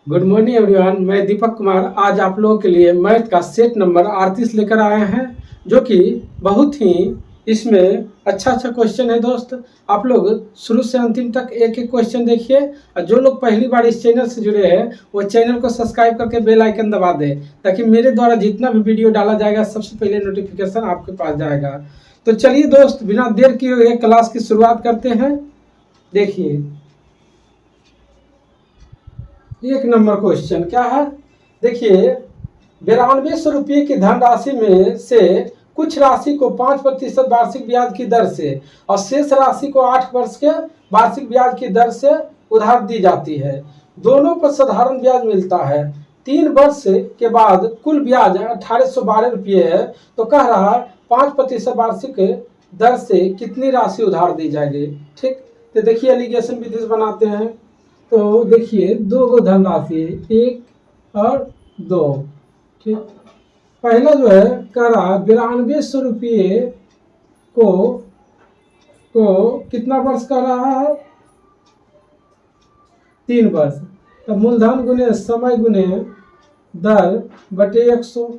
Good morning everyone. मैं दीपक कुमार आज आप लोगों के लिए मैथ का सेट नंबर 38 लेकर आए हैं, जो कि बहुत ही इसमें अच्छा क्वेश्चन है। दोस्त, आप लोग शुरू से अंतिम तक एक एक क्वेश्चन देखिए, और जो लोग पहली बार इस चैनल से जुड़े हैं वो चैनल को सब्सक्राइब करके बेल आइकन दबा दें, ताकि मेरे द्वारा जितना भी वीडियो डाला जाएगा सबसे पहले नोटिफिकेशन आपके पास जाएगा। तो चलिए दोस्त, बिना देर किए हुए क्लास की शुरुआत करते हैं। देखिए, एक नंबर क्वेश्चन क्या है। देखिए, 9200 रुपये की धनराशि में से कुछ राशि को 5% वार्षिक ब्याज की दर से और शेष राशि को 8 वर्ष के वार्षिक ब्याज की दर से उधार दी जाती है। दोनों पर साधारण ब्याज मिलता है। 3 वर्ष के बाद कुल ब्याज 1812 रुपये है। तो कह रहा है 5% वार्षिक दर से कितनी राशि उधार दी जाएगी। ठीक, तो देखिए एलिगेशन विधि बनाते हैं। तो देखिए, दो गो धनराशि, 1 और 2। ठीक, पहला जो है करा 9200 रुपये को कितना वर्ष का रहा है, 3 वर्ष। तो मूलधन गुने समय गुने दर बटे 100,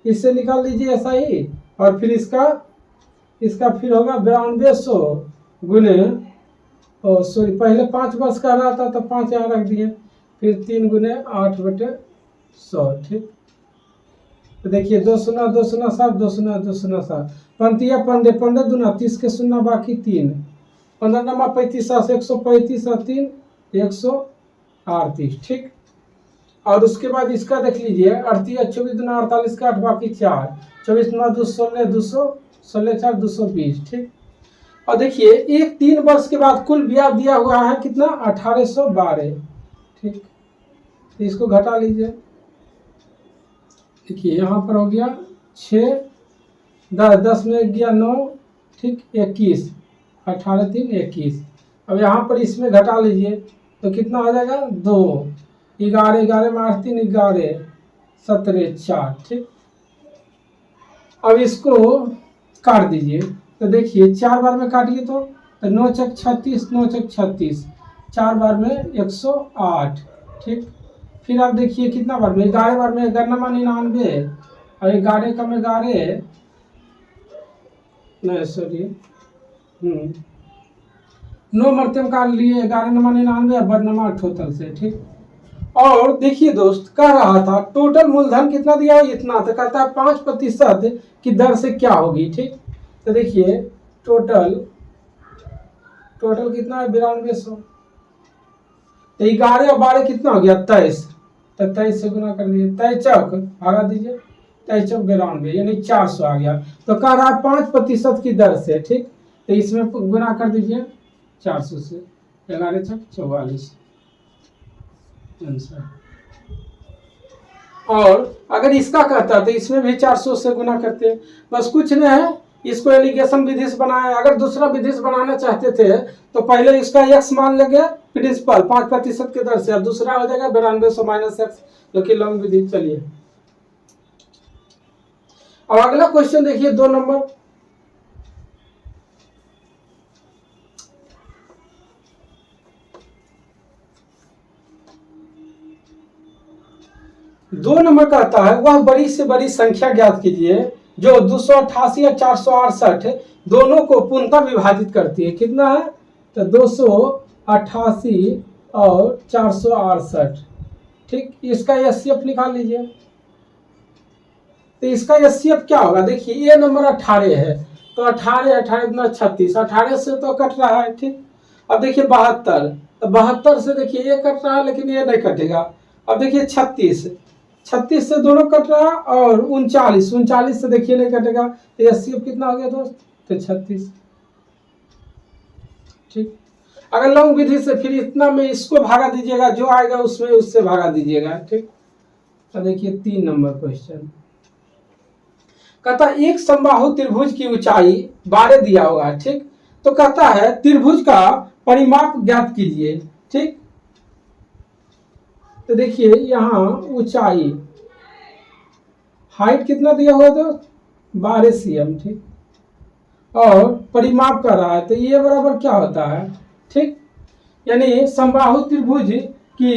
इससे निकाल लीजिए ऐसा ही। और फिर इसका फिर होगा 9200 गुने, सॉरी, पहले 5 वर्ष का रहा था तो 5 यहाँ रख दिए, फिर 3 गुने 8/100। ठीक, तो देखिए 2 शून्य 2 शून्य 7, 2 शून्य 2 शून्य 7, 15 15 15 दूना 30 के शून्य बाकी 3, 15 नमा 35 135 और 3 138। ठीक, और उसके बाद इसका देख लीजिए 38 24 दूना 48 का 8 बाकी 4, 24 9 2 16 200 16 4 220। ठीक, और देखिए एक 3 वर्ष के बाद कुल ब्याज दिया हुआ है कितना, 1812। ठीक, तो इसको घटा लीजिए। देखिए यहाँ पर हो गया 6 10 10 में गया 9, ठीक, 21, 18 3 21। अब यहाँ पर इसमें घटा लीजिए तो कितना आ जाएगा, 2 11 11 में 8 3 11 17 4। ठीक, अब इसको काट दीजिए। तो देखिए 4 बार में काटिए तो 9 चक 36, 9 चक 36, 4 बार में 108। ठीक, फिर आप देखिए कितना बार में, 11 बार में 11 99 और 11 कम 11 नहीं, सॉरी, 9 मरते में काट लिए, 11 नमा 99 और बदनमा 78 से। ठीक, और देखिए दोस्त, कह रहा था टोटल मूलधन कितना दिया है, इतना। तो कहता है 5% की दर से क्या होगी। ठीक, तो देखिए टोटल कितना है, 9200। तो 11 और 12 कितना हो गया, 23। तो 23 से गुना कर दीजिए, 23 चौक भागा दीजिए, 23 चौक 92, यानी 400 आ गया। तो कह रहा है 5% की दर से। ठीक, तो इसमें गुना कर दीजिए 400 से, 11 चौक 44 आंसर। और अगर इसका कहता तो इसमें भी 400 से गुना करते। बस कुछ नहीं है, इसको एलिगेशन विधि से बनाया। अगर दूसरा विधि से बनाना चाहते थे तो पहले इसका x मान लेंगे प्रिंसिपल 5% की दर से, और दूसरा हो जाएगा 9200 माइनस x, जो कि लॉन्ग विधि। चलिए अब अगला क्वेश्चन देखिए, 2 नंबर। दो नंबर कहता है वह बड़ी से बड़ी संख्या ज्ञात कीजिए जो 288 या 468 दोनों को पूर्णतः विभाजित करती है। कितना है, तो 288 और 468। ठीक, इसका एचसीएफ निकाल लीजिए। तो इसका एचसीएफ क्या होगा, देखिए ये नंबर 18 है, तो 18 18 गुना 36, 18 से तो कट रहा है। ठीक, अब देखिए 72, तो 72 से देखिए ये कट रहा है, लेकिन ये नहीं कटेगा। अब देखिए 36 से दोनों कट रहा है, और 39 से देखिए नहीं कटेगा। तो एचसीएफ कितना हो गया दोस्त, तो 36। ठीक, अगर लॉन्ग विधि से फिर इतना में इसको भागा दीजिएगा, जो आएगा उसमें उससे भागा दीजिएगा। ठीक, तो देखिए 3 नंबर क्वेश्चन कहता है एक समबाहु त्रिभुज की ऊंचाई 12 दिया हुआ है। ठीक, तो कहता है त्रिभुज का परिमाप ज्ञात कीजिए। ठीक, तो देखिए यहाँ ऊंचाई, हाइट कितना दिया हुआ तो 12 cm। ठीक, और परिमाप कर रहा है, तो ये बराबर क्या होता है। ठीक, यानी समबाहु त्रिभुज की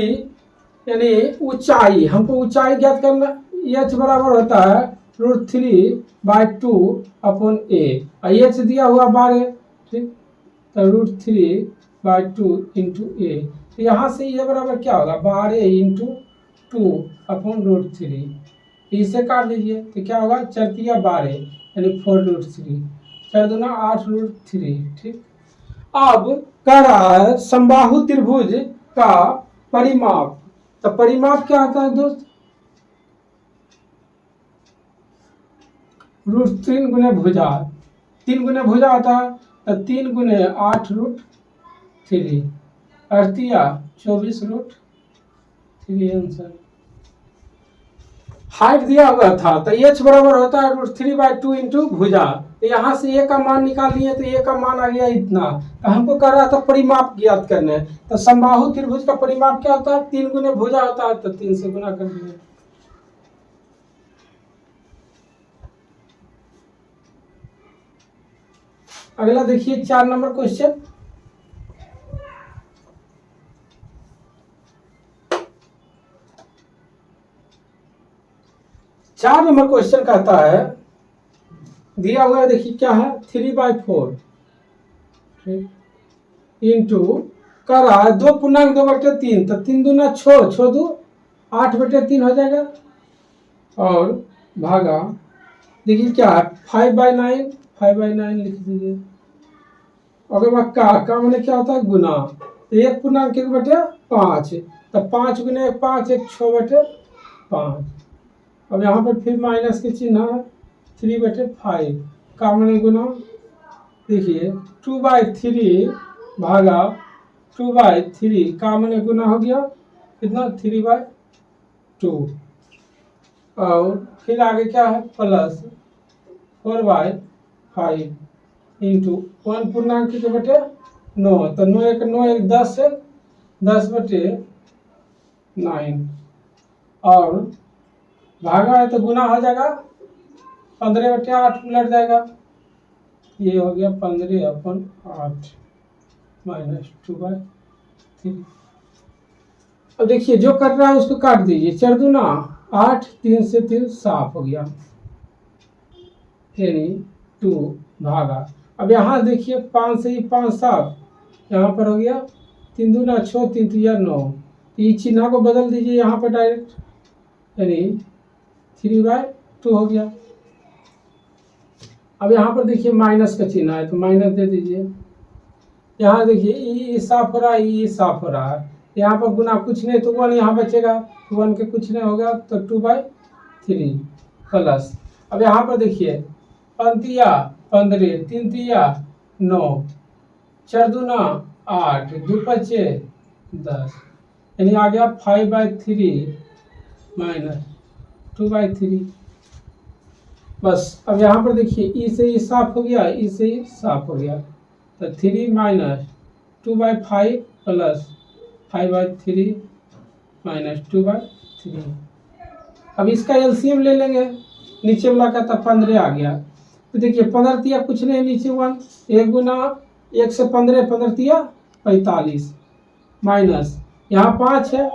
यानी ऊंचाई, हमको ऊंचाई ज्ञात करना, एच बराबर होता है √3/2 अपॉन एच दिया हुआ 12, ठीक, तो √3/2 इंटू ए, तो यहाँ से ये बराबर क्या होगा 12 इंटू 2 अपॉन √3, इसे काट लीजिए तो क्या होगा 4×12 यानी 4√3, 4×2 = 8√3, ठीक। अब कह रहा है समबाहु त्रिभुज का परिमाप, तो परिमाप क्या होता है दोस्त, √3 गुने भुजा, 3 गुने भुजा होता है तो 3 गुने 8√3, 24√3 आंसर। हाइट दिया हुआ था तो एच बराबर होता है √3/2 इंटू भुजा, तो यहाँ से ए का मान निकाल लिए तो ए का मान आ गया इतना, तो हमको कर रहा था परिमाप ज्ञात करने, तो समबाहु त्रिभुज का परिमाप क्या होता है 3 गुने भुजा होता है, तो 3 से गुना कर दिए। अगला देखिए 4 नंबर क्वेश्चन, चार नंबर क्वेश्चन कहता है, दिया हुआ है देखिए क्या है 3/4 इंटू कर रहा है 2.2/3, तो 3 दूना 6, 6 दू 8/3 हो जाएगा, और भागा देखिए क्या है 5/9, 5/9 लिख दीजिए। अगर वह का मैंने क्या होता है गुना, 1.1/5, तो 5 गुने 5 1 6/5, अब यहाँ पर फिर माइनस के चिन्ह है 3/5 का मैंने गुना, देखिए 2/3 भागा 2/3 का मैंने गुना हो गया कितना 3/2, और फिर आगे क्या है प्लस 4/5 इंटू 1.9, तो 9 1 9 1 10 है 10/9, और भागा है तो गुना हो जाएगा 15/8 उलट जाएगा, ये हो गया 15/8 माइनस 2/3। अब देखिए जो कट रहा है उसको काट दीजिए, 4 दूना 8, 3 से 3 साफ हो गया, यानी 2 भागा, अब यहाँ देखिए 5 से ही 5 साफ, यहाँ पर हो गया 3 दूना 6, 3 3 9, ये चिन्ह को बदल दीजिए यहाँ पर डायरेक्ट, यानी 3/2 हो गया। अब यहाँ पर देखिए माइनस का चिन्ह है तो माइनस दे दीजिए, यहाँ देखिए ई साफ हो रहा है, ई साफ हो रहा है, यहाँ पर गुना कुछ नहीं तो 1 यहाँ बचेगा, 1 के कुछ नहीं होगा तो 2/3 प्लस, अब यहाँ पर देखिए 5 15, 3 9, 4 दूना 8, 2 5 10, यानी आ गया 5/3 माइनस 2/3। बस अब यहाँ पर देखिए ई से ई साफ हो गया, ई से ई साफ हो गया, तो 3 माइनस 2/5 प्लस 5/3 माइनस 2/3। अब इसका एलसीएम ले लेंगे, नीचे वाला का था 15 आ गया, तो देखिए 15 तिया कुछ नहीं, नीचे 1, 1 गुना 1 से 15, 15 तिया 45 माइनस यहाँ 5 है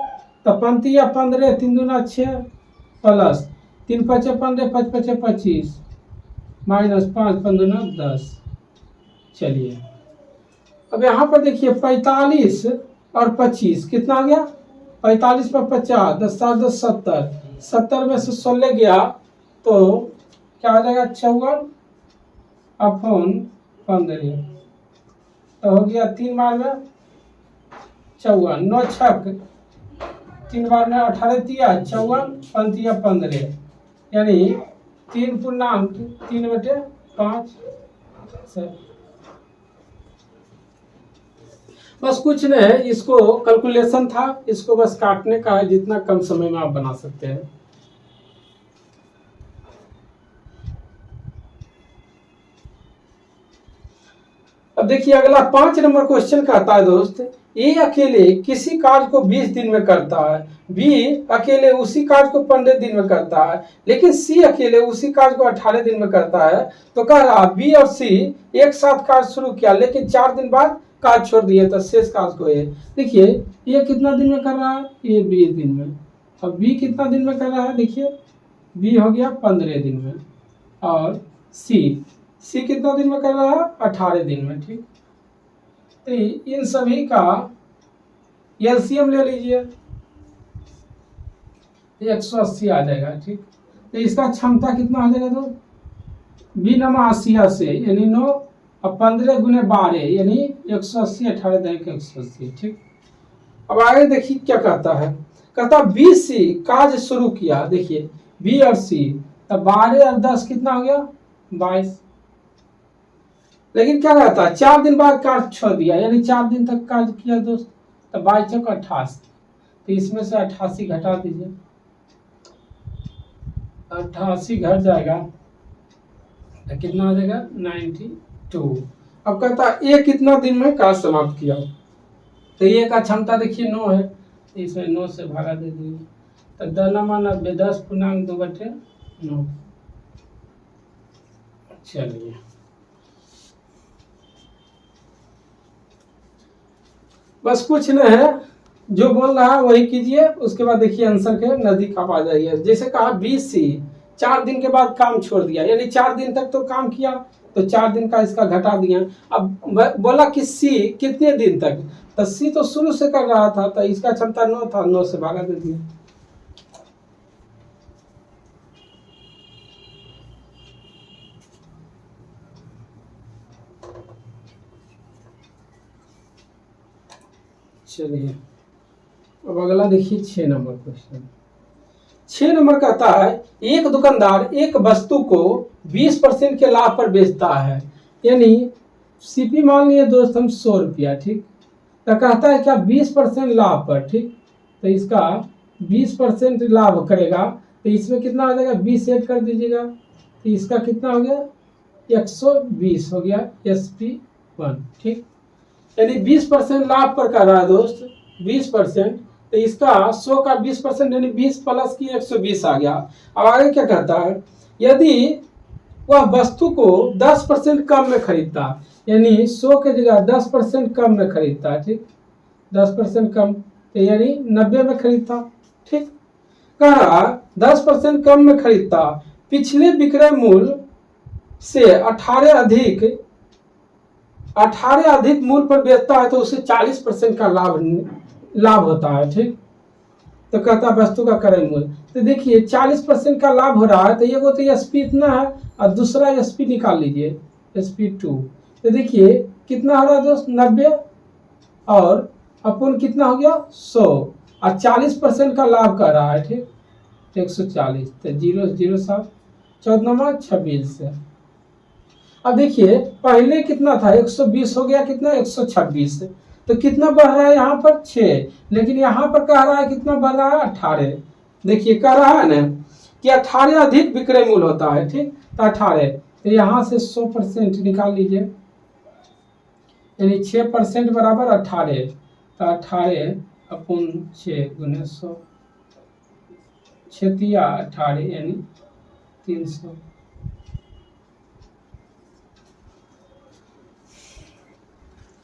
तो 5 तिया 15, 3 दूना 6 प्लस 3 5 15, 5 5 25 माइनस 5 5 दूना 10। चलिए अब यहाँ पर देखिए 45 और 25 कितना आ गया, 45 पर 50, 10 7 10 70, 70 में से 16 गया तो क्या हो जाएगा 54 अपॉन 15, तो हो गया 3 बार में 54, 9 छक 3 बार में 18 तिया 54, 5 तिया 15, यानी 3.3/5 से। बस कुछ नहीं, इसको कैलकुलेशन था, इसको बस काटने का है, जितना कम समय में आप बना सकते हैं। अब देखिए अगला 5 नंबर क्वेश्चन कहता है दोस्त, ए अकेले किसी कार्य को 20 दिन में करता है, बी अकेले उसी कार्य को 15 दिन में करता है, लेकिन सी अकेले उसी कार्य को 18 दिन में करता है, तो कह रहा बी और सी एक साथ कार्य शुरू किया लेकिन 4 दिन बाद काज छोड़ दिए तो शेष काज को ए। देखिए ये कितना दिन में कर रहा है, ये 20 दिन में। अब बी कितना दिन में कर रहा है, देखिए बी हो गया 15 दिन में। और सी कितना दिन में कर रहा है, 18 दिन में। ठीक, तो इन सभी का एलसीएम ले लीजिए, 180 आ जाएगा। ठीक, तो इसका क्षमता कितना आ जाएगा, तो बी नमा 80 से यानी 9 और 15 गुने 12 यानी 180, 18 दे के 180। ठीक, अब आगे देखिए क्या कहता है, कहता बी सी काज शुरू किया। देखिए बी और सी, तब 12 और 10 कितना हो गया, 22। लेकिन क्या कहता है 4 दिन बाद काज छोड़ दिया, यानी 4 दिन तक काज किया दोस्त, तो 22 चौक 88। तो इसमें से 88 घटा दीजिए, 88 घट जाएगा तो कितना आ जाएगा, 92। अब कहता है ये कितना दिन में काज समाप्त किया, तो ये का क्षमता देखिए 9 है, तो इसमें 9 से भागा दे दीजिए, तो 10 पूर्णांक 2/9। चलिए बस कुछ नहीं है, जो बोल रहा है वही कीजिए, उसके बाद देखिए आंसर के नजदीक आप आ जाइए। जैसे कहा बी सी 4 दिन के बाद काम छोड़ दिया, यानी 4 दिन तक तो काम किया, तो 4 दिन का इसका घटा दिया। अब बोला कि सी कितने दिन तक, तो सी तो शुरू से कर रहा था, तो इसका क्षमता 9 था, 9 से भागा दे दिया। चलिए अब अगला देखिए 6 नंबर क्वेश्चन। 6 नंबर कहता है एक दुकानदार एक वस्तु को 20% के लाभ पर बेचता है, यानी सीपी मान लिए दोस्त हम 100 रुपया। ठीक, तो कहता है क्या 20% लाभ पर। ठीक, तो इसका 20% लाभ करेगा, तो इसमें कितना आ जाएगा, 20 ऐड कर दीजिएगा, तो इसका कितना हो गया, 120 हो गया SP1। ठीक, यानी 20% लाभ पर कर रहा है दोस्त, 20%, तो इसका 100 का 20% यानी 20 प्लस की 120 आ गया। अब आगे क्या कहता है, यदि वह वस्तु को 10% कम में खरीदता, यानी 100 के जगह 10% कम में खरीदता। ठीक, 10% कम, तो यानी 90 में खरीदता। ठीक, कह रहा 10% कम में खरीदता, पिछले विक्रय मूल्य से 18 अधिक मूल्य पर बेचता है, तो उसे 40% का लाभ होता है। ठीक, तो कहता है वस्तु का क्रय मूल्य, तो देखिए 40% का लाभ हो रहा है, तो ये वो तो एसपी इतना है और दूसरा एसपी निकाल लीजिए, SP2। तो देखिए कितना हो रहा है दोस्त, 90 और अपन कितना हो गया 100 और 40% का लाभ कर रहा है। ठीक, 140, तो 0 0 7 14 26 से। अब देखिए पहले कितना था, 120 हो गया कितना, 126, तो कितना बढ़ रहा है यहाँ पर 6, लेकिन यहाँ पर कह रहा है कितना बढ़ रहा है 18। देखिए कह रहा है ना कि 18 अधिक विक्रय मूल्य होता है। ठीक, तो 18, तो यहाँ से 100% निकाल लीजिए, यानी 6% बराबर 18, तो 18 अपन 6 गुने 100, 6 तिया 18 यानी 300।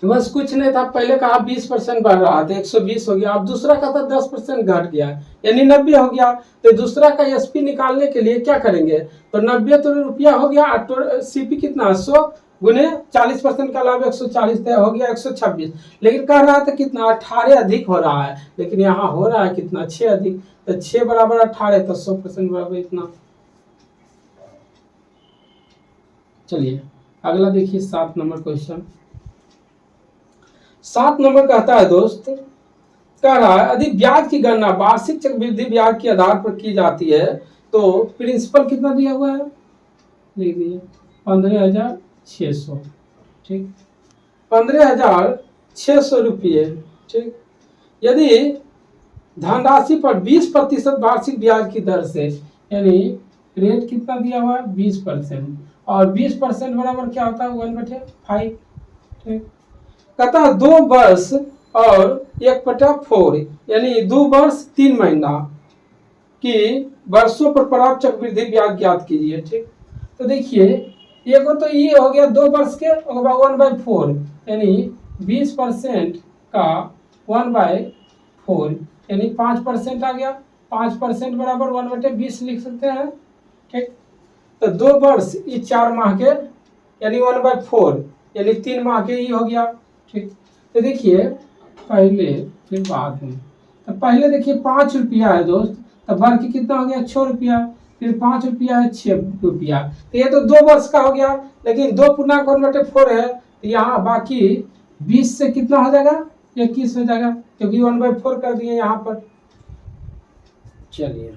बस कुछ नहीं था, पहले कहा 20% बढ़ रहा था, 120 हो गया, अब दूसरा का था 10% घट गया, यानी 90 हो गया। तो दूसरा का एसपी निकालने के लिए क्या करेंगे, तो 90 तो रुपया हो गया, तो सीपी कितना 100 गुने 40% का लाभ 140 हो गया 126। लेकिन कह रहा था कितना 18 अधिक हो रहा है, लेकिन यहाँ हो रहा है कितना 6 अधिक, तो 6 बराबर 18, तो 100% बराबर इतना। चलिए अगला देखिए 7 नंबर क्वेश्चन। 7 नंबर कहता है दोस्त, कह रहा है यदि ब्याज की गणना वार्षिक चक्रवृद्धि ब्याज के आधार पर की जाती है, तो प्रिंसिपल कितना दिया हुआ है, लिख दीजिए 15,600। ठीक, 15,600 रुपये। ठीक, यदि धनराशि पर 20% वार्षिक ब्याज की दर से, यानी रेट कितना दिया हुआ है 20%, और 20% बराबर क्या होता है 1/5। ठीक, कहता है 2 वर्ष और 1/4 यानी 2 वर्ष 3 महीना की वर्षों पर प्राप्त चक्रवृद्धि ब्याज ज्ञात कीजिए। ठीक, तो देखिए ये को तो ये हो गया 2 वर्ष के 1/4 यानी 20% का 1/4 यानी 5% आ गया। 5% बराबर 1/20 लिख सकते हैं। ठीक, तो 2 वर्ष ये 4 माह के यानी 1/4 यानी 3 माह के ही हो गया। ठीक, तो देखिए पहले फिर बाद में, तो पहले देखिए 5 रुपया है दोस्त, तो वर्ग कितना हो गया 6 रुपया, फिर 5 रुपया है 6 रुपया, तो ये तो 2 वर्ष का हो गया। लेकिन 2 पूर्णांक 1/4 है, तो यहाँ बाकी 20 से कितना हो जाएगा 21 हो जाएगा, क्योंकि 1/4 कर दिए यहाँ पर। चलिए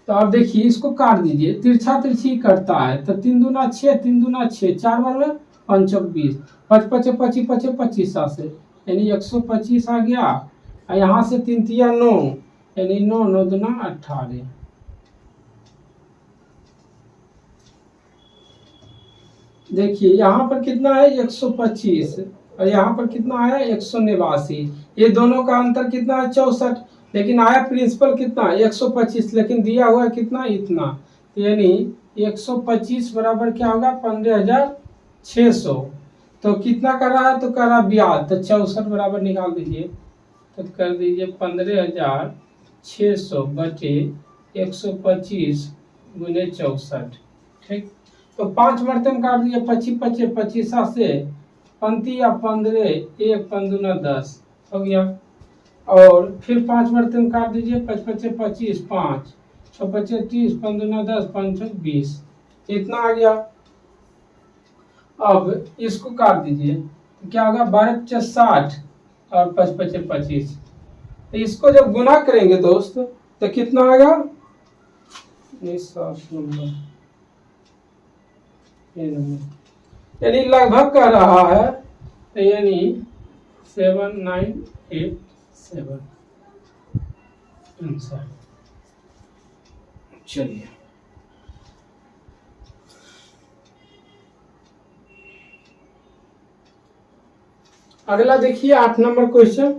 तो अब देखिए इसको काट दीजिए, तिरछा तिरछी कटता है, तो 3 दूना 6, 3 दूना 6, 4 बार में 5 चौक 20, 5 पचे 25, 25 25 से यानी 125 आ गया। और यहाँ से 3 तिया 9 यानी 9 9 दूना 18। देखिए यहाँ पर कितना है 125 और यहाँ पर कितना है 189। ये दोनों का अंतर कितना है 64, लेकिन आया प्रिंसिपल कितना 125, लेकिन दिया हुआ है कितना इतना, यानी 125 बराबर क्या होगा 15,600। तो कितना कर रहा है, तो कर रहा ब्याज, तो 64 बराबर निकाल दीजिए, तो कर दीजिए 15,600 बटे 125 गुने 64। ठीक, तो 5 मरते में काट दिए 25 25 25 से 35 या 15 1 5 दूना 10 हो गया। और फिर 5 मरते में काट दीजिए 5 25 25 5 6 25 30 5 दूना 10 5 6 20, इतना आ गया। अब इसको काट दीजिए तो क्या होगा 12 50 60 और 5 25 25, तो इसको जब गुना करेंगे दोस्त तो कितना आएगा यानी लगभग कह रहा है, तो यानी 7987 आंसर। चलिए अगला देखिए 8 नंबर क्वेश्चन।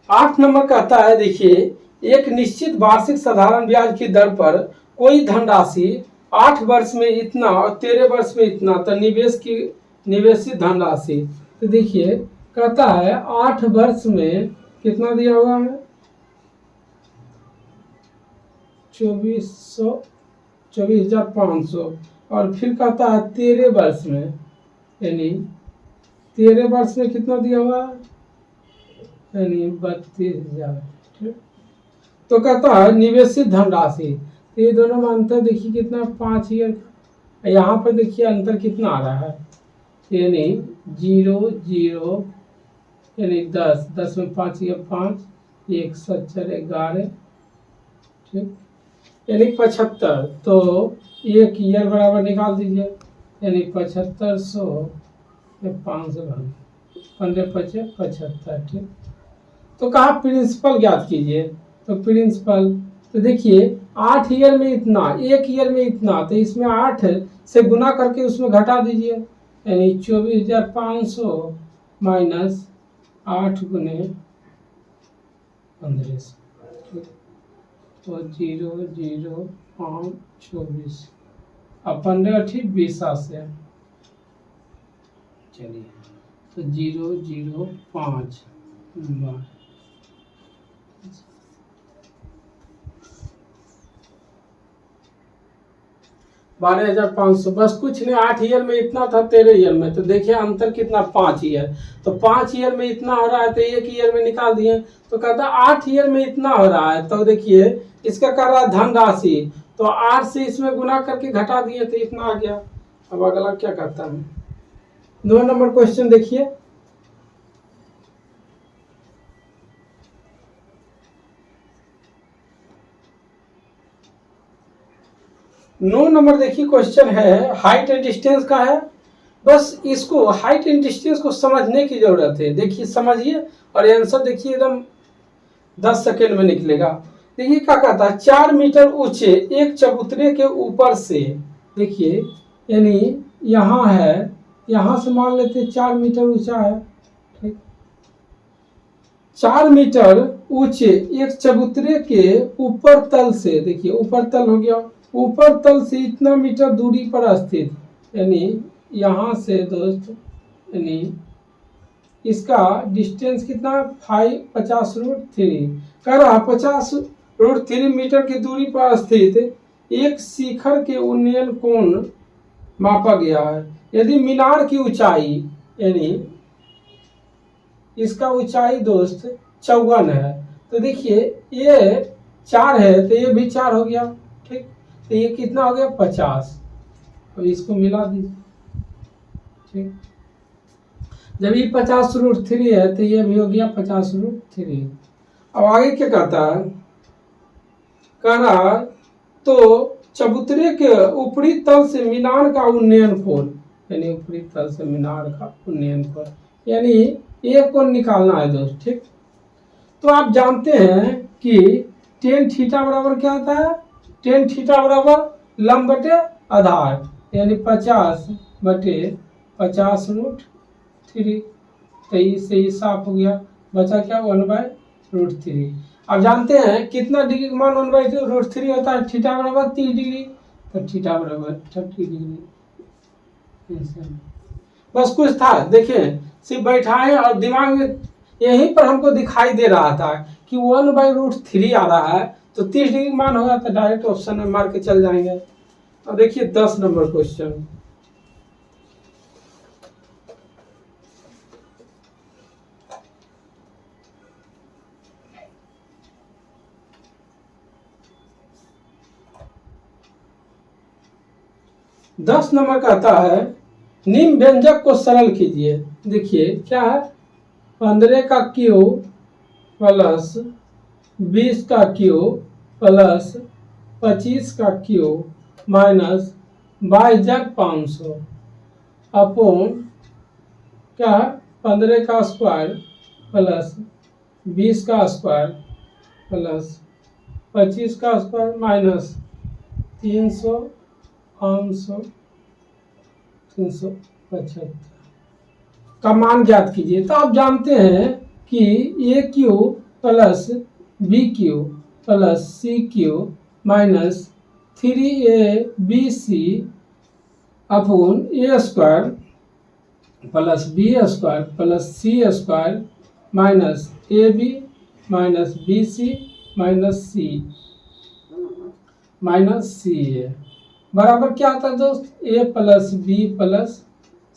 आठ नंबर कहता है, देखिए एक निश्चित वार्षिक साधारण ब्याज की दर पर कोई धनराशि 8 वर्ष में इतना और 13 वर्ष में इतना, तो निवेशित धनराशि। तो देखिए कहता है 8 वर्ष में कितना दिया हुआ है 24,500, और फिर कहता है 13 वर्ष में, यानी 13 वर्ष में कितना दिया हुआ है यानी 32,000। ठीक, तो कहता है निवेशित धनराशि, ये दोनों में अंतर देखिए कितना 5 ईयर, यहाँ पर देखिए अंतर कितना आ रहा है यानी 0 0 यानी 10 10 में 5 या 5 1 7 4 11। ठीक, यानी 75, तो 1 ईयर बराबर निकाल दीजिए, यानी 7500 500 15 25 75। ठीक, तो कहा प्रिंसिपल ज्ञात कीजिए, तो प्रिंसिपल, तो देखिए 8 ईयर में इतना 1 ईयर में इतना, तो इसमें 8 से गुना करके उसमें घटा दीजिए, यानी 24,500 माइनस 8 गुने 1500। तो 0 0 5 24 और 15 ठीक 20 से। चलिए तो 0 0 5 12,500, बस कुछ नहीं। 8 ईयर में इतना था 13 ईयर में, तो देखिए अंतर कितना 5 ईयर, तो 5 ईयर में इतना हो रहा है, तो 1 ईयर में निकाल दिए, तो कहता 8 ईयर में इतना हो रहा है, तो देखिए इसका कर रहा है धनराशि, तो 8 से इसमें गुना करके घटा दिए तो इतना आ गया। अब अगला क्या करता है 2 नंबर क्वेश्चन देखिए। नौ नंबर देखिए क्वेश्चन है हाइट एंड डिस्टेंस का है। बस इसको हाइट एंड डिस्टेंस को समझने की जरूरत है। देखिए समझिए और आंसर देखिए एकदम 10 सेकेंड में निकलेगा। देखिए क्या कहता है 4 मीटर ऊंचे एक चबूतरे के ऊपर से, देखिए यानी यहाँ है यहाँ से मान लेते 4 मीटर ऊंचा है, ठीक। 4 मीटर ऊंचे एक चबूतरे के ऊपर तल से, देखिए ऊपर तल हो गया, ऊपर तल से इतना मीटर दूरी पर स्थित, यानी यहाँ से दोस्त, यानी इसका डिस्टेंस कितना, 50√3 कह रहा 50√3 मीटर की दूरी पर स्थित एक शिखर के उन्नयन कोण मापा गया है। यदि मीनार की ऊंचाई, यानी इसका ऊंचाई दोस्त 54 है, तो देखिए ये 4 है तो ये भी 4 हो गया, ठीक। तो ये कितना हो गया 50। अब इसको मिला दीजिए, ठीक। जब ये 50√3 है तो ये भी हो गया 50√3। अब आगे क्या कहता है, कह रहा तो चबूतरे के ऊपरी तल से मीनार का उन्नयन कोण, यानी ऊपरी तल से मीनार का उन्नयन कोण, यानी एक कोण निकालना है दोस्त, ठीक। तो आप जानते हैं कि टेन थीटा बराबर क्या होता है, टेन थीटा बराबर लंब बटे आधार, यानी 50/50√3। तो इससे ही साफ हो गया, बचा क्या 1/√3। अब जानते हैं कितना डिग्री का मान 1/√3 होता है, थीटा बराबर 30 डिग्री, तो थीटा बराबर 30 डिग्री। बस कुछ था, देखिए सिर्फ बैठाए और दिमाग में यहीं पर हमको दिखाई दे रहा था कि 1/√3 आ रहा है, तो 30 डिग्री मान होगा, तो डायरेक्ट ऑप्शन में मार के चल जाएंगे। अब देखिए 10 नंबर क्वेश्चन, दस नंबर कहता है निम्न व्यंजक को सरल कीजिए। देखिए क्या है, 15 का क्यूब प्लस 20 का क्यूब प्लस 25 का क्यूब माइनस 22,500 अपॉन क्या, 15 का स्क्वायर प्लस 20 का स्क्वायर प्लस 25 का स्क्वायर माइनस 300 500 375 का मान ज्ञात कीजिए। तो आप जानते हैं कि a cube plus b cube plus c cube minus 3ab upon a square plus b square plus c square minus a b minus b c minus c a बराबर क्या आता है दोस्त, a plus b plus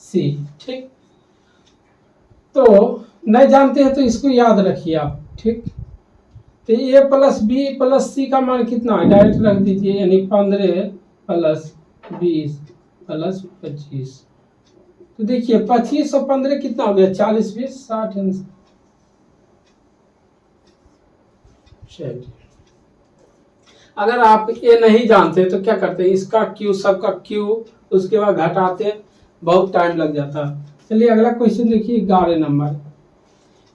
c, ठीक। तो नहीं जानते हैं तो इसको याद रखिए आप, ठीक। तो ए प्लस बी प्लस सी का मान कितना है, डायरेक्ट रख दीजिए, यानी 15 प्लस 20 प्लस 25। तो देखिए 25 और 15 कितना हो गया, 40 20 60 चलिए। अगर आप ये नहीं जानते तो क्या करते हैं, इसका क्यू सबका क्यू उसके बाद घटाते, बहुत टाइम लग जाता। चलिए अगला क्वेश्चन देखिए 11 नंबर।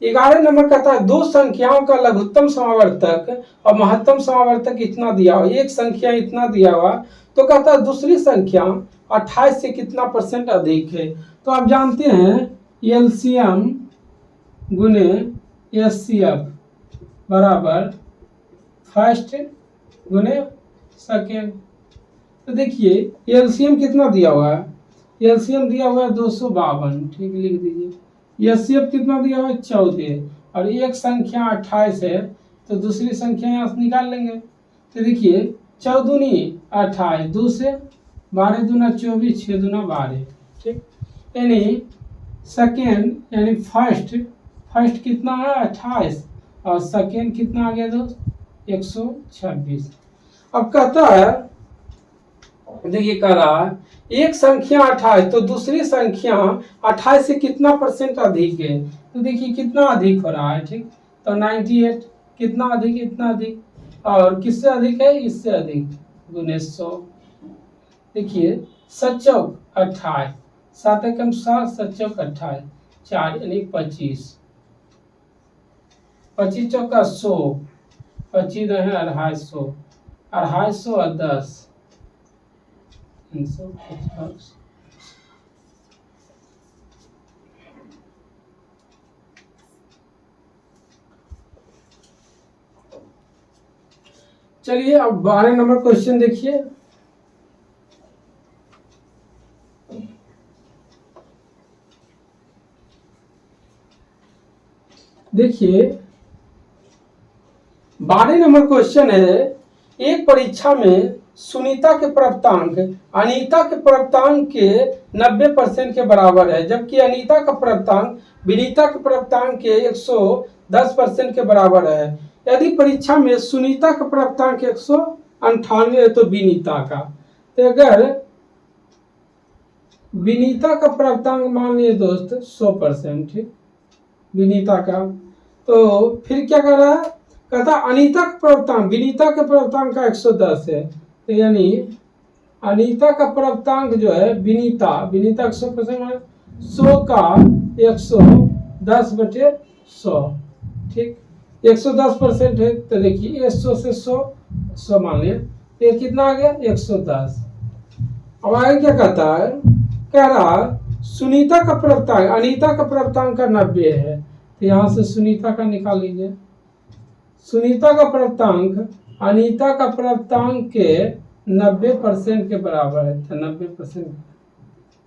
11 नंबर कहता है दो संख्याओं का लघुत्तम समावर्तक और महत्तम समावर्तक इतना दिया हुआ, एक संख्या इतना दिया हुआ, तो कहता है दूसरी संख्या 28 से कितना % अधिक है। तो आप जानते हैं एलसीएम गुने एचसीएफ बराबर फर्स्ट गुने सेकेंड। तो देखिए एलसीएम कितना दिया हुआ है, एलसीएम दिया हुआ है 252, ठीक, लिख दीजिए। एचसीएफ कितना दिया हुआ है 14, और एक संख्या 28 है, तो दूसरी संख्या यहाँ से निकाल लेंगे। तो देखिए 14 दूनी 28, 2 से 12 दूना 24, 6 दूना 12, ठीक। यानी सेकेंड यानी फर्स्ट कितना है 28, और सेकेंड कितना आ गया दोस्त 126। अब कहता है, देखिए कह रहा है एक संख्या 28 तो दूसरी संख्या 28 से कितना % अधिक है। तो देखिए कितना अधिक हो रहा है, ठीक। तो 98 कितना अधिक, इतना अधिक, और किससे अधिक है, इससे अधिक, गुने 100। देखिए 7 चौक 28, 7 एकम 7, 7 चौक 28, 4 यानी 25, 25 चौका 100, 25 रहे 250, 250 और 10 350। चलिए अब 12 नंबर क्वेश्चन देखिए। देखिए 12 नंबर क्वेश्चन है, एक परीक्षा में सुनीता के प्राप्तांक अनीता के प्राप्तांक के 90% के बराबर है, जबकि अनीता का प्राप्तांक विनीता के प्राप्तांक के 110% के बराबर है। यदि परीक्षा में सुनीता का प्राप्तांक 198 है तो विनीता का, तो अगर विनीता का प्राप्तांक मान लिए दोस्त 100%, ठीक, विनीता का, तो फिर क्या कर रहा है, कहता अनीता का प्राप्तांक विनीता के प्राप्तांक का 110 है, तो यानी अनीता का प्राप्तांक जो है विनीता का 100% 100 का 110/100, ठीक, 110% है, तो देखिए 100 से 100 मान लिया, ये कितना आ गया 110। अब आगे क्या कहता है, कह रहा सुनीता का प्राप्तांक अनीता का प्राप्तांक का 90 है, तो यहाँ से सुनीता का निकाल लीजिए। सुनीता का प्राप्तांक अनीता का प्राप्तांक के 90% के बराबर है, तो 90%,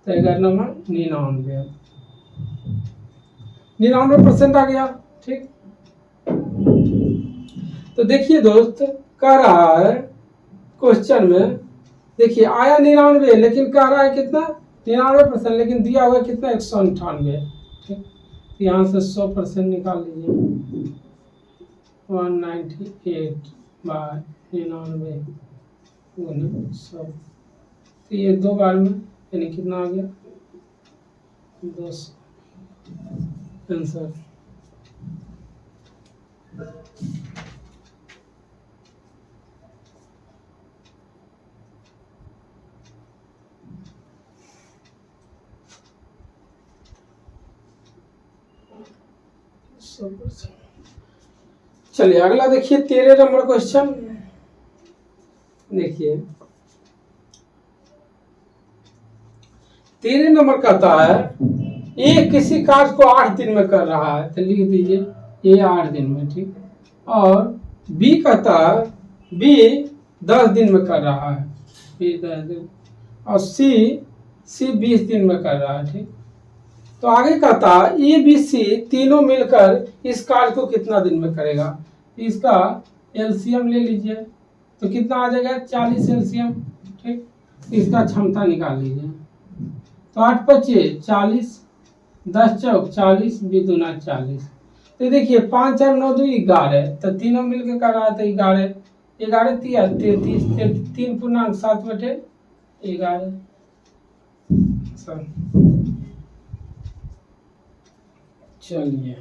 तो 11 नंबर 99% आ गया, ठीक। तो देखिए दोस्त कह रहा है क्वेश्चन में, देखिए आया 99, लेकिन कह रहा है कितना 99%, लेकिन दिया हुआ कितना 198, ठीक, यहाँ से 100% निकाल लीजिए। 198/99 गुना 100, तो ये 2 बार में यानी कितना आ गया 200 आंसर। चलिए अगला देखिए 13 नंबर क्वेश्चन। देखिए 13 नंबर कहता है, ए किसी कार्य को 8 दिन में कर रहा है, तो लिख दीजिए ए 8 दिन में, ठीक, और बी कहता है बी 10 दिन में कर रहा है, बी 10 दिन, और सी 20 दिन में कर रहा है, ठीक। तो आगे कहता है ए बी सी तीनों मिलकर इस कार्य को कितना दिन में करेगा, इसका एलसीएम ले लीजिए, तो कितना आ जाएगा 40 एलसीएम, ठीक, इसका क्षमता निकाल लीजिए। तो 8 25 40, 10 चौक 40, 2 दूना 40, तो देखिए 5 4 9 2 11, तो तीनों मिलकर कर रहा है, तो 11 11 33 3 पूर्णांक 7/11। चलिए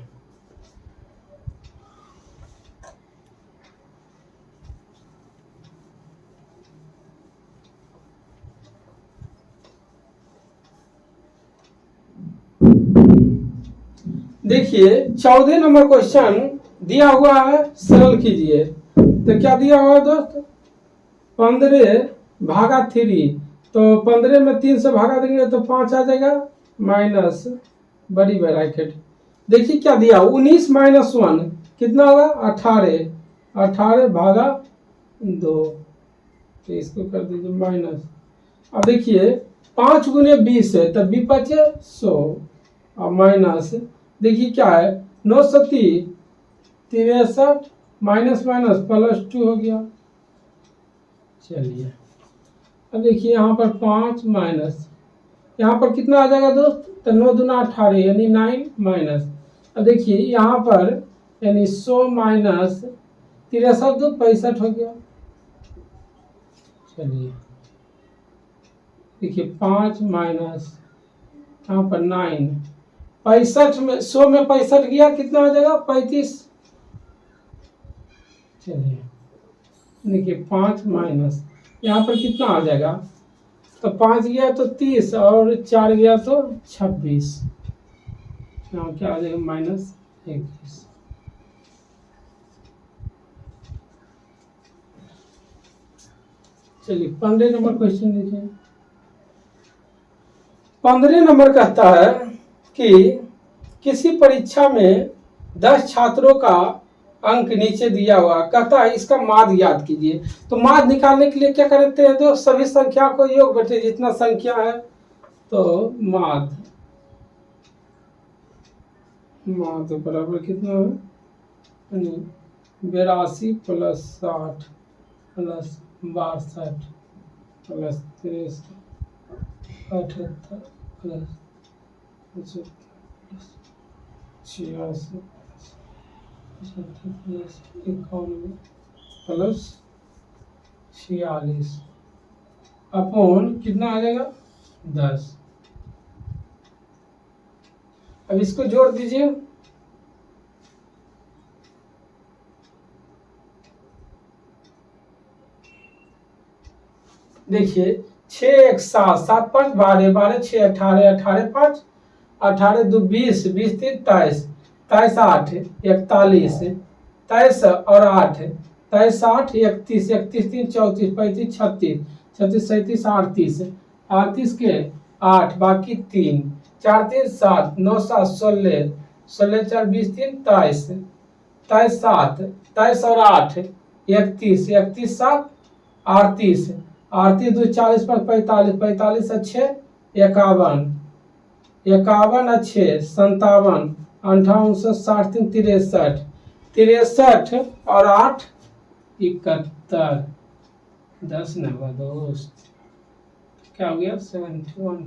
देखिए 14 नंबर क्वेश्चन दिया हुआ है, सरल कीजिए। तो क्या दिया हुआ है दोस्त, 15/3, तो 15 में 3 से भागा देंगे तो 5 आ जाएगा, माइनस बड़ी ब्रैकेट। देखिए क्या दिया 19 - 1 कितना होगा 18, 18/2, तो इसको कर दीजिए माइनस। अब देखिए 5 × 20 है, तब 20 बचे 100, और माइनस देखिए क्या है 9 × 7 63, माइनस माइनस +2 हो गया। चलिए अब देखिए यहाँ पर 5 माइनस, यहाँ पर कितना आ जाएगा दोस्त, तो 9 दूना 18 यानी 9 माइनस। अब देखिए यहाँ पर यानी 100 माइनस 63 तो 65 हो गया। चलिए देखिए 5 माइनस यहाँ पर 9, 65 में 100 में 65 गया, कितना हो जाएगा 35। चलिए देखिए 5 माइनस यहाँ पर कितना आ जाएगा, तो 5 गया तो 30 और 4 गया तो 26, यहाँ क्या आ जाएगा -21। चलिए 15 नंबर क्वेश्चन देखिए। 15 नंबर कहता है कि किसी परीक्षा में 10 छात्रों का अंक नीचे दिया हुआ कहता है इसका माध्य ज्ञात कीजिए। तो माध्य निकालने के लिए क्या करते हैं, तो सभी संख्या को योग बटे जितना संख्या है, तो माध्य बराबर कितना है, 82 plus 60 plus 62 plus 63 78 plus 86 91 plus 46 upon कितना आ जाएगा 10। अब इसको जोड़ दीजिए, देखिए 6 1 7 7 5 12 12 6 18 18 5 18 2 20 20 3 23 23 8 41 23 और 8 23 8 31 31 3 34 35 36 36 37 38 38 के 8 बाकी 3 4 3 7 9 7 16 16 4 20 3 23 23 7 23 और 8 31 31 7 38 38 2 40 45 45 अच्छे 51 51 अच्छे 57 58 60 63 63 और 8 71 10 नंबर दोस्त क्या हो गया 71।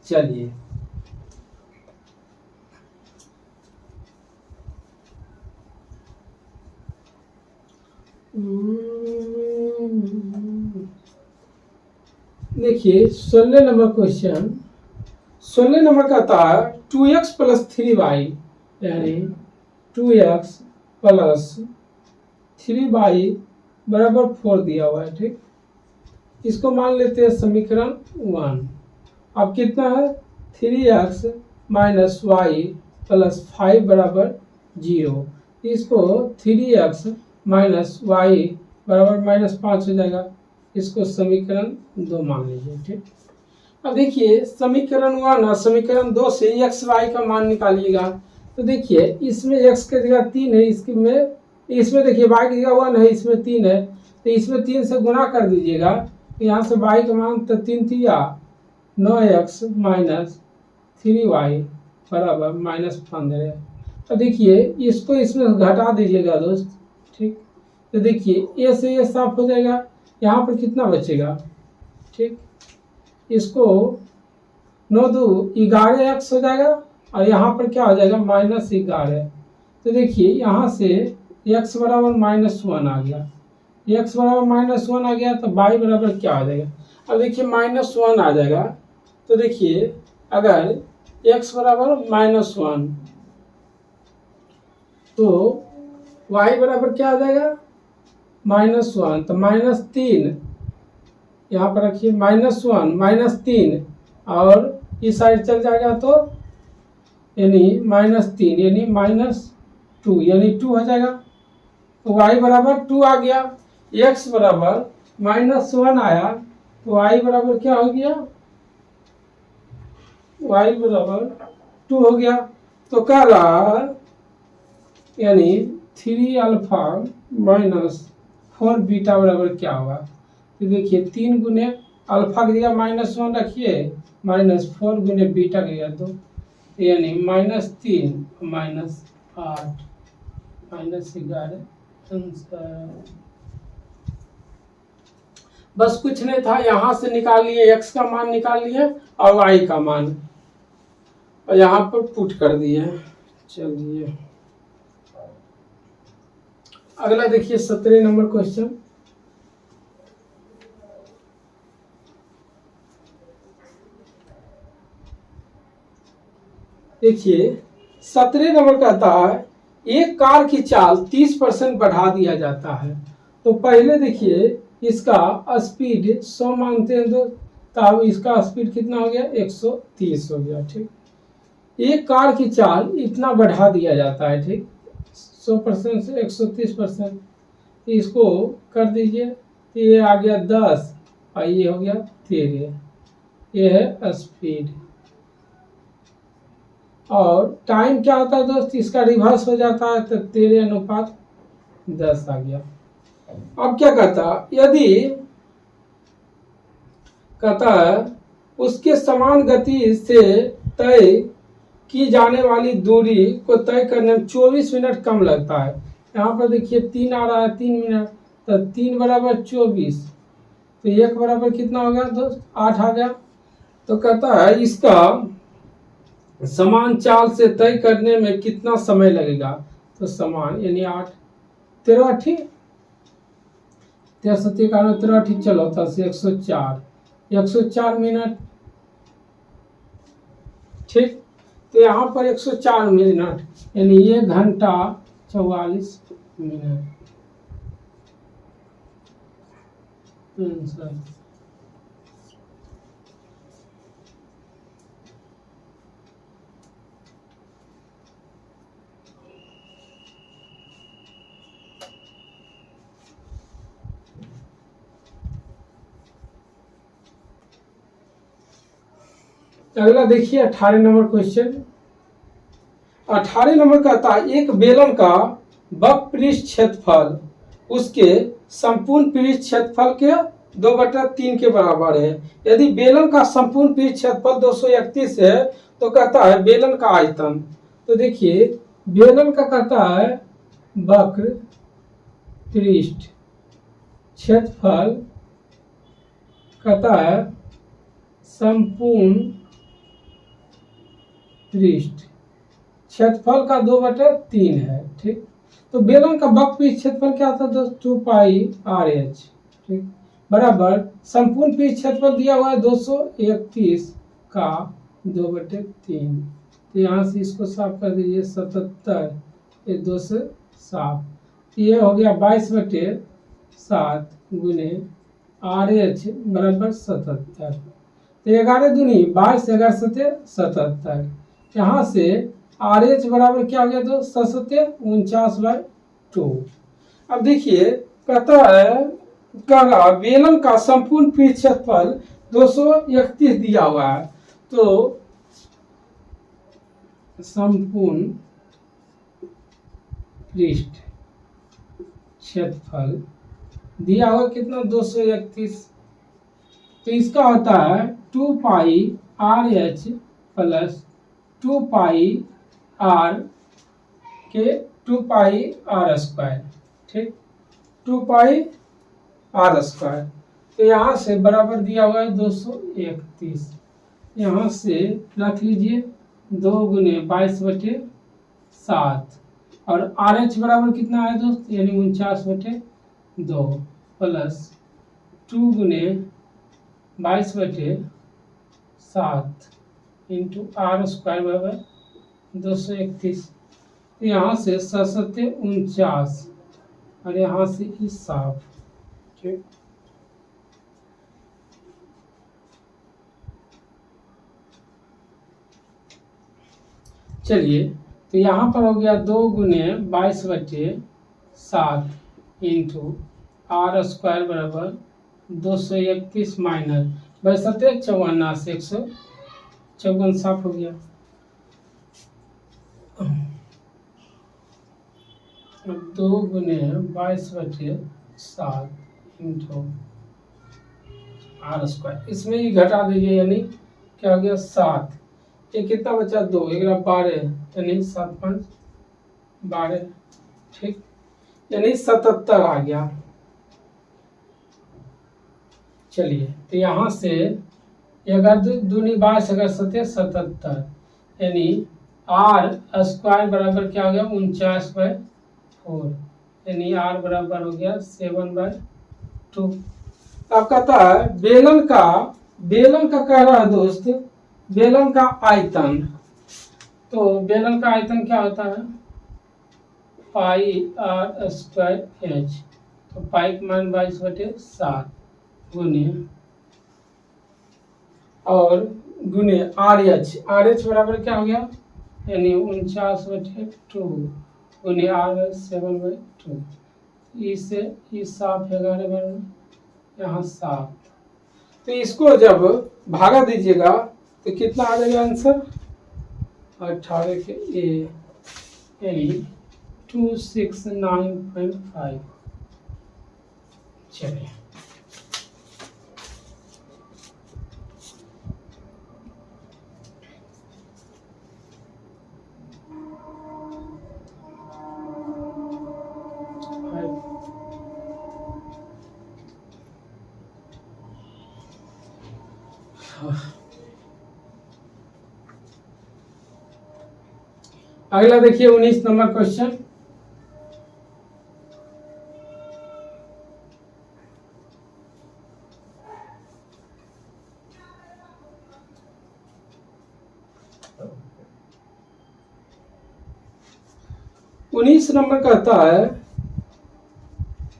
चलिए देखिए 16 नंबर क्वेश्चन, 16 नंबर का था 2x प्लस 3y यानी 2x प्लस 3y बराबर 4 दिया हुआ है, ठीक। इसको मान लेते हैं समीकरण 1। अब कितना है 3x माइनस वाई प्लस 5 बराबर 0। इसको 3x माइनस वाई बराबर -5 हो जाएगा। इसको समीकरण 2 मान लीजिए, ठीक। अब देखिए समीकरण 1 और समीकरण 2 से एक्स वाई का मान निकालिएगा। तो देखिए इसमें x की जगह 3 है, इसमें देखिए y की जगह 1 है, इसमें 3 है, तो इसमें 3 से गुना कर दीजिएगा। यहाँ से y का मान तो 3 3 9x माइनस 3y बराबर -15। तो देखिए इसको इसमें घटा दीजिएगा दोस्त, ठीक। तो देखिए ए से ये साफ हो जाएगा, यहाँ पर कितना बचेगा, ठीक। इसको 9 2 11x हो जाएगा और यहाँ पर क्या हो जाएगा -11। तो देखिए यहाँ से x बराबर -1 आ गया, x बराबर -1 आ गया, तो y बराबर क्या आ जाएगा। अब देखिए -1 आ जाएगा, तो देखिए अगर x बराबर -1 तो y बराबर क्या आ जाएगा -1, तो -3 यहाँ पर रखिए -1 -3 और इस साइड चल जाएगा तो यानी -3 यानी -2 यानी 2 हो जाएगा। तो y बराबर 2 आ गया, x बराबर -1 आया, तो y बराबर क्या हो गया, y बराबर 2 हो गया। तो कह रहा यानी 3 अल्फा माइनस 4 बीटा बराबर क्या होगा। तो देखिए 3 गुने अल्फा की जगह -1 रखिए, -4 गुने बीटा की जगह 2 यानी -3 -8 -11 आंसर। बस कुछ नहीं था, यहाँ से निकाल लिए x का मान निकाल लिए और y का मान और यहाँ पर पुट कर दिए। चलिए अगला देखिए 17 नंबर क्वेश्चन। देखिए 17 नंबर कहता है एक कार की चाल 30% बढ़ा दिया जाता है। तो पहले देखिए इसका स्पीड 100 मानते हैं, तो तब इसका स्पीड कितना हो गया 130 हो गया, ठीक। एक कार की चाल इतना बढ़ा दिया जाता है, ठीक, 100% से 130%। इसको कर दीजिए, तो ये आ गया 10 और ये हो गया 13। ये है स्पीड, और टाइम क्या होता है दोस्त, इसका रिवर्स हो जाता है तो 13:10 आ गया। अब क्या कहता, यदि कहता है उसके समान गति से तय की जाने वाली दूरी को तय करने में 24 मिनट कम लगता है। यहाँ पर देखिए 3 आ रहा है, 3 मिनट, तो 3 बराबर 24, तो 1 बराबर कितना हो गया दोस्त, 8 आ गया। तो कहता है इसका समान चाल से तय करने में कितना समय लगेगा, तो समान यानी 8, 13 ठीक, 13 7 91 13 ठीक, चलो 104 मिनट ठीक। तो यहाँ पर 104 मिनट यानी 1 घंटा 44 मिनट आंसर। अगला देखिए 18 नंबर क्वेश्चन। 18 नंबर कहता है एक बेलन का वक्र पृष्ठ क्षेत्रफल उसके संपूर्ण पृष्ठ क्षेत्रफल के 2/3 के बराबर है। यदि बेलन का संपूर्ण पृष्ठ क्षेत्रफल 231 है तो कहता है बेलन का आयतन। तो देखिए बेलन का कहता है वक्र पृष्ठ क्षेत्रफल, कहता है संपूर्ण पृष्ठ क्षेत्रफल का 2/3 है ठीक। तो बेलन का वक्र पृष्ठ क्षेत्रफल क्या था दोस्त, 2πr(h) ठीक, बराबर संपूर्ण पृष्ठ क्षेत्रफल दिया हुआ है 231 का 2/3। तो यहाँ से इसको साफ कर दीजिए, 77, ये 2 से साफ, ये हो गया 22/7 गुने RH बराबर 77। तो 11 दूनी 22, 11 सत्ते 77। यहाँ से RH बराबर क्या हो गया तो 49/2। अब देखिए कहता है कहा बेलन का संपूर्ण पृष्ठ क्षेत्रफल 231 दिया हुआ है, तो संपूर्ण पृष्ठ क्षेत्रफल दिया हुआ कितना 231, तो इसका होता है 2πr(h) प्लस 2πr के 2πr² ठीक, 2πr²। तो यहाँ से बराबर दिया हुआ है 231, यहाँ से रख लीजिए 2 गुने 22/7 और RH बराबर कितना है दोस्त, यानी 49/2 प्लस 2 गुने 22/7 इंटू R² बराबर 231। यहाँ से 749 और यहाँ से इस साफ ठीक। चलिए तो यहाँ पर हो गया 2 गुने 22/7 इंटू R² बराबर 231 माइनस 52 से 154 साफ हो गया। 2 गुने 22/7 इंटू R², इसमें ही घटा दीजिए, यानी क्या हो गया 7, ये कितना बचा 2, 11 12 यानी 7 5 12 ठीक, यानी 77 आ गया। चलिए तो यहाँ से 11 दूनी 22, 11 सत्ते 77 यानी R² बराबर क्या हो गया 49/4 यानी R बराबर हो गया 7/2। अब कहता है बेलन का कह रहा है दोस्त बेलन का आयतन। तो बेलन का आयतन क्या होता है πr²h, तो पाई का मान 22/7 गुने और गुने RH बराबर क्या हो गया यानी 49/2 गुने R/7/2। इससे इस साफ 11 बराबर यहाँ 7, तो इसको जब भागा दीजिएगा तो कितना आ जाएगा आंसर 18 के ए यानी 269.5। चलिए अगला देखिए 19 नंबर क्वेश्चन। उन्नीस नंबर कहता है,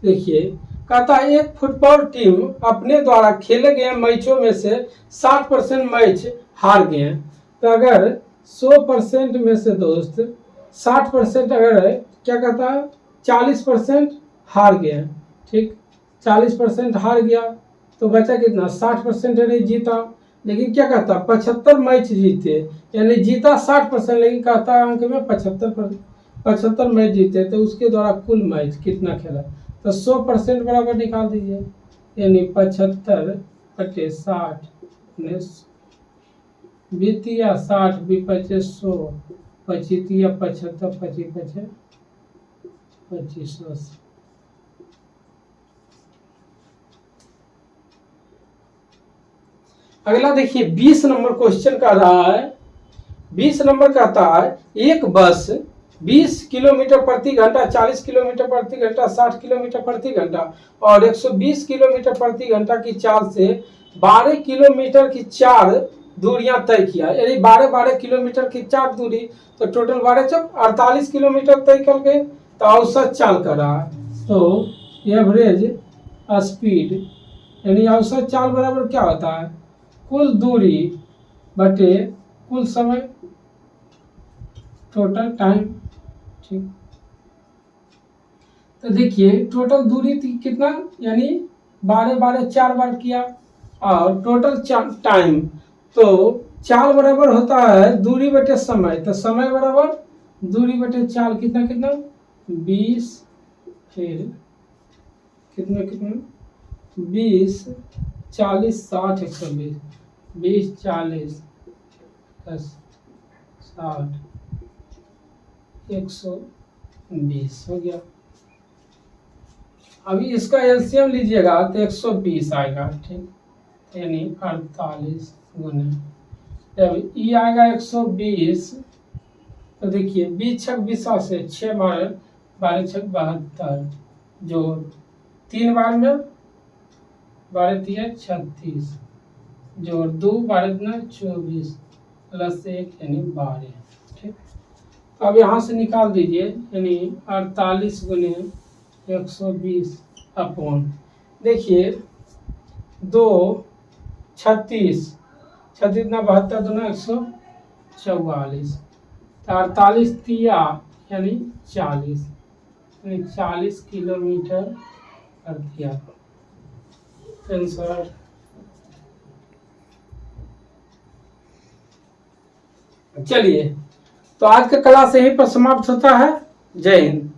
देखिए कहता है एक फुटबॉल टीम अपने द्वारा खेले गए मैचों में से 60% मैच हार गए हैं। तो अगर 100% में से दोस्त 60% अगर है, क्या कहता है 40% हार गए हैं, ठीक 40% हार गया तो बचा कितना 60% यानी जीता। लेकिन क्या कहता है 75 मैच जीते यानी जीता 60%, लेकिन कहता है अंक में 75 मैच जीते तो उसके द्वारा कुल मैच कितना खेला। तो 100% बराबर निकाल दीजिए यानी 75/60 बीतिया 60 भी 2500 पचीतिया 75 2500। अगला देखिए 20 नंबर क्वेश्चन का रहा है। 20 नंबर कहता है एक बस 20 किलोमीटर प्रति घंटा, 40 किलोमीटर प्रति घंटा, 60 किलोमीटर प्रति घंटा और 120 किलोमीटर प्रति घंटा की चाल से 12 किलोमीटर की 4 दूरियां तय किया। यानी 12 किलोमीटर की 4 दूरी, तो टोटल 48 किलोमीटर तय कर गए। तो औसत चाल कर रहा है, तो एवरेज स्पीड यानी औसत चाल बराबर क्या होता है कुल दूरी बटे कुल समय, टोटल टाइम, ठीक। तो देखिए टोटल दूरी कितना यानी 12 4 बार किया और टोटल टाइम, तो चाल बराबर होता है दूरी बटे समय, तो समय बराबर दूरी बटे चाल कितना 20 फिर कितना 20 40 60 120 20 40 10 60 120 हो गया। अभी इसका एलसीएम लीजिएगा तो 120 आएगा, ठीक यानी 48 गुने जब ई आएगा 120। तो देखिए 20 छक 20 से 6 बार 12 छक 72 जो 3 बार में 12 3 36 जोड़ 2 12 24 प्लस 1 यानी 12, ठीक। अब यहाँ से निकाल दीजिए यानी 48 गुने 120 अपॉन देखिए 2 36 36 ना 72 दूना 144, तो 48 तिया यानी 40 यानी 40 किलोमीटर प्रति आंसर। चलिए तो आज का क्लास यहीं पर समाप्त होता है। जय हिंद।